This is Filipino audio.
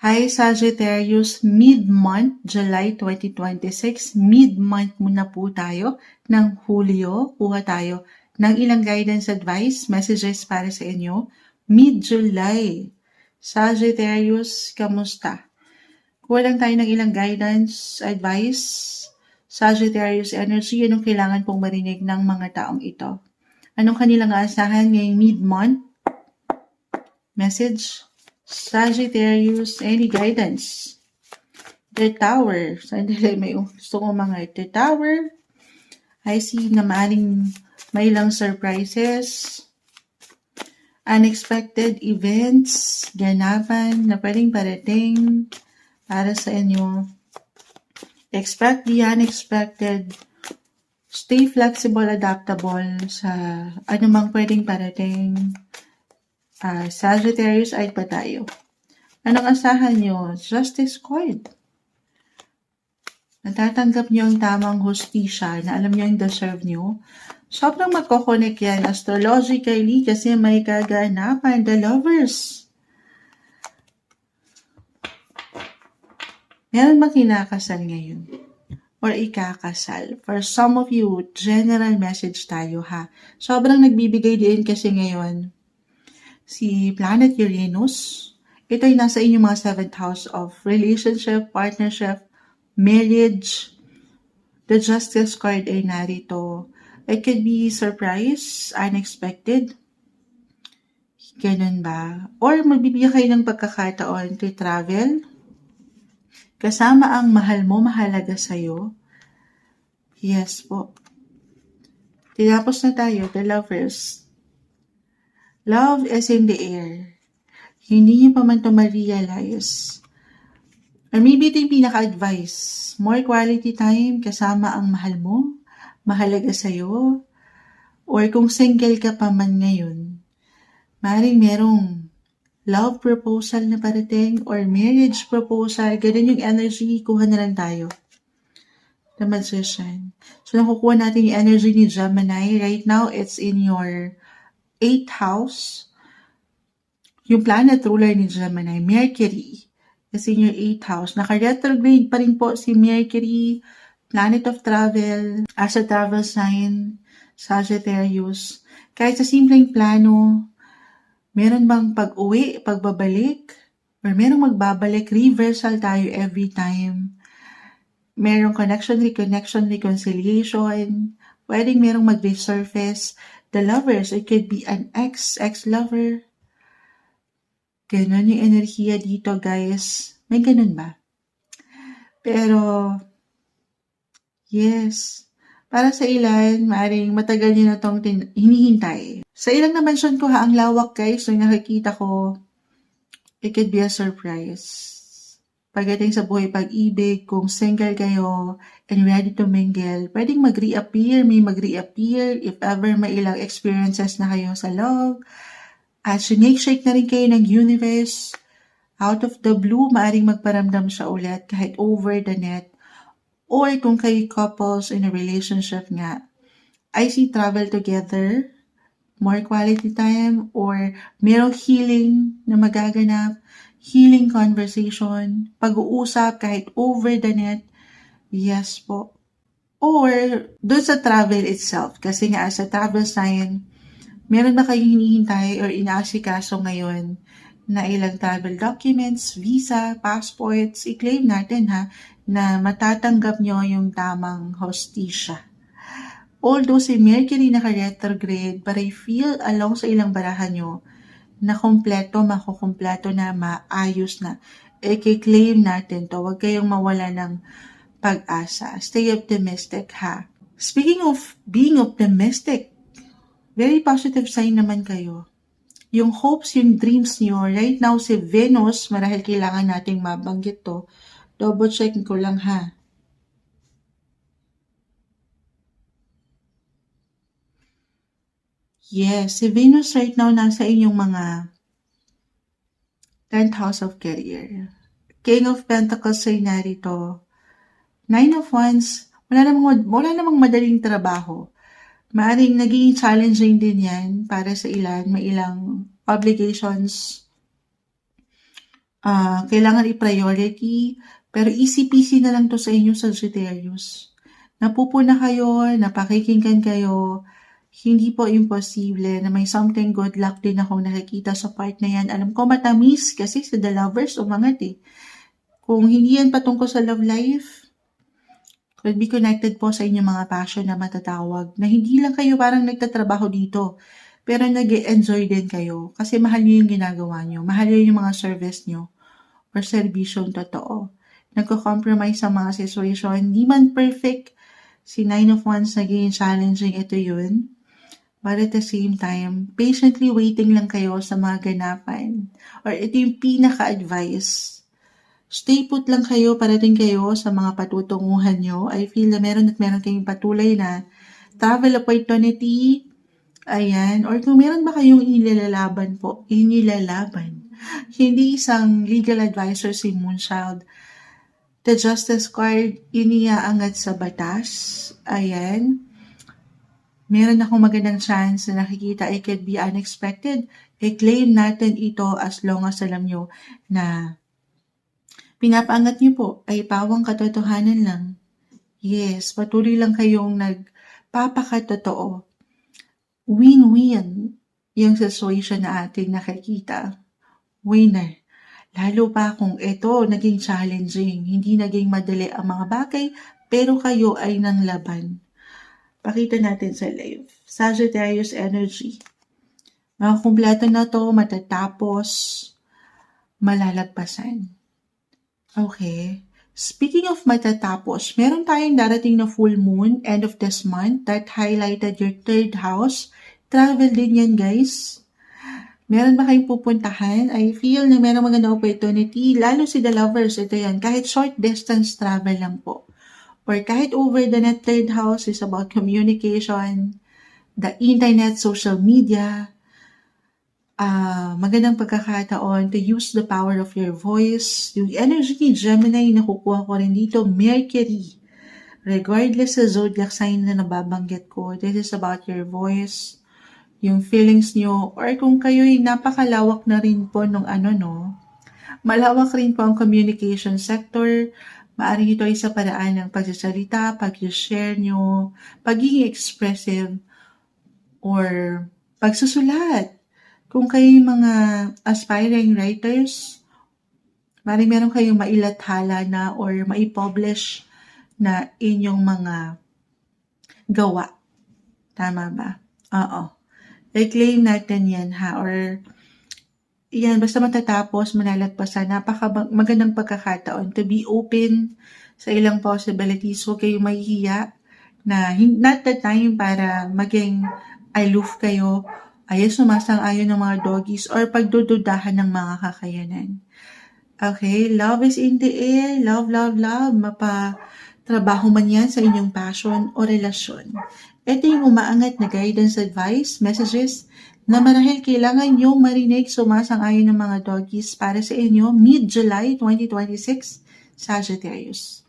Hi Sagittarius, mid-month, July 2026, mid-month muna po tayo ng Hulyo. Kuha tayo ng ilang guidance advice, messages para sa inyo. Mid-July. Sagittarius, kamusta? Kuha lang tayo ng ilang guidance advice. Sagittarius energy, anong kailangan pong marinig ng mga taong ito? Anong kanilang aasahan ngayong mid-month? Message? Sagittarius, any guidance? The Tower. Sandali, may gusto ko mga The Tower. I see na maaring may ilang surprises. Unexpected events, ganapan na pwedeng parating para sa inyo. Expect the unexpected. Stay flexible, adaptable sa anumang pwedeng parating. Sagittarius, ay pa tayo. Anong asahan nyo? Justice card. Natatanggap nyo ang tamang hustisya na alam nyo yung deserve nyo. Sobrang magkoconnect yan astrologically kasi may kaganapan. The Lovers. Meron bang kinakasal ngayon? Or ikakasal? For some of you, general message tayo ha. Sobrang nagbibigay din kasi ngayon si Planet Uranus. Ito ay nasa inyong mga 7th house of relationship, partnership, marriage. The Justice card ay narito. It could be surprise, unexpected. Ganun ba? Or magbibigyan kayo ng pagkakataon to travel. Kasama ang mahal mo, mahalaga sa'yo. Yes po. Tinapos na tayo, The Lovers. Love is in the air. Hindi niyo pa man ito ma-realize. Or maybe ito yung pinaka-advice. More quality time kasama ang mahal mo, mahalaga sa'yo. Or kung single ka pa man ngayon, maaaring merong love proposal na parating or marriage proposal. Ganun yung energy, kuha na lang tayo. The Magician. So nakukuha natin yung energy ni Gemini. Right now, it's in your 8th house. Yung planet ruler ni Gemini, Mercury, is in your 8th house. Naka-retrograde pa rin po si Mercury, planet of travel, as a travel sign, Sagittarius. Kahit sa simpleng plano, meron bang pag-uwi, pagbabalik, or merong magbabalik, reversal tayo every time. Merong connection, reconnection, reconciliation, pwedeng merong mag-resurface. The Lovers, it could be an ex-lover. Ganun yung enerhiya dito, guys. May ganun ba? Pero, yes. Para sa ilan, maaaring matagal nyo na itong hinihintay. Sa ilang na-mention ko ang lawak, guys. So, nakikita ko, it could be a surprise. Pagdating sa buhay pag-ibig, kung single kayo and ready to mingle, pwedeng mag-reappear, may mag-reappear if ever may ilang experiences na kayo sa love. At sinake-shake na rin kayo ng universe. Out of the blue, maaaring magparamdam siya ulit kahit over the net. Or kung kayo couples in a relationship nga, I see travel together, more quality time, or merong healing na magaganap, healing conversation, pag-uusap kahit over the net. Yes po. Or doon sa travel itself, kasi nga as a travel sign, meron ba kayong hinihintay or inaasikaso ngayon na ilang travel documents, visa, passports, i-claim natin ha, na matatanggap nyo yung tamang hostisya. Although si Mercury naka-retrograde, but I feel along sa ilang barahan nyo na kompleto, makukumpleto na, maayos na. I-claim natin to. Huwag kayong mawala ng pag-asa. Stay optimistic ha. Speaking of being optimistic, very positive sign naman kayo. Yung hopes, yung dreams nyo, right now si Venus, marahil kailangan nating mabanggit to. Double check ko lang ha. Yes, si Venus right now nasa inyong mga 10th house of career. King of Pentacles ay narito. 9 of Wands, wala namang madaling trabaho. Maaring naging challenging din yan para sa ilan, may ilang obligations Kailangan i-priority, pero easy-peasy na lang to sa inyo, Sagittarius. Napupuna kayo, napakikinggan kayo, hindi po imposible na may something good luck din akong nakikita sa part na yan. Alam ko matamis kasi sa The Lovers umangat eh. Kung hindi yan patungkol sa love life, could be connected po sa inyong mga passion na matatawag. Na hindi lang kayo parang nagtatrabaho dito, pero nag-enjoy din kayo kasi mahal nyo yung ginagawa nyo. Mahal nyo yung mga service nyo or serbisyong totoo. Nagko-compromise sa mga situation. Hindi man perfect. Si 9 of Wands naging challenging, ito yun. But at the same time, patiently waiting lang kayo sa mga ganapan. Or ito yung pinaka-advice. Stay put lang kayo, parating kayo sa mga patutunguhan nyo. I feel na meron kayong patuloy na travel opportunity. Ayan. Or kung meron ba kayong inilalaban. Hindi isang legal advisor si Moonchild. The Justice card, iniaangat sa batas. Ayan. Meron akong magandang chance na nakikita, it could be unexpected. I-claim natin ito as long as alam nyo na pinapaangat nyo po ay pawang katotohanan lang. Yes, patuloy lang kayong nagpapakatotoo. Win-win yung situation na ating nakikita. Winner. Lalo pa kung ito naging challenging, hindi naging madali ang mga bagay, pero kayo ay nang laban. Pakita natin sa live. Sagittarius energy. Makakumpleto na to, matatapos, malalagpasan. Okay. Speaking of matatapos, meron tayong darating na full moon end of this month that highlighted your 3rd house. Travel din yan, guys. Meron ba kayong pupuntahan? I feel na meron magandang opportunity. Lalo si The Lovers, ito yan. Kahit short distance travel lang po. Or kahit over the net, 3rd house is about communication, the internet, social media. Magandang pagkakataon to use the power of your voice. Yung energy ni Gemini, nakukuha ko rin dito, Mercury. Regardless sa zodiac sign na nababanggit ko, this is about your voice, yung feelings nyo, or kung kayo'y napakalawak na rin po nung malawak rin po ang communication sector. Maaaring ito ay sa paraan ng pagsasalita, pag-share nyo, pagiging expressive, or pagsusulat. Kung kayo'y mga aspiring writers, maaaring meron kayong mailathala na or maipublish na inyong mga gawa. Tama ba? Oo. I-claim natin yan or yan, basta matatapos, malalagpasan, magandang pagkakataon to be open sa ilang possibilities. Huwag kayong mahihiya na not the time para maging aloof kayo, sumasang-ayon ng mga doggies or pagdududahan ng mga kakayanan. Okay, love is in the air. Love, love, love. Mapatrabaho man yan sa inyong passion o relasyon. Ito yung umaangat na guidance, advice, messages na marahil kailangan nyo marinig, sumasang-ayon ng mga doggies para sa inyo mid-July 2026, Sagittarius.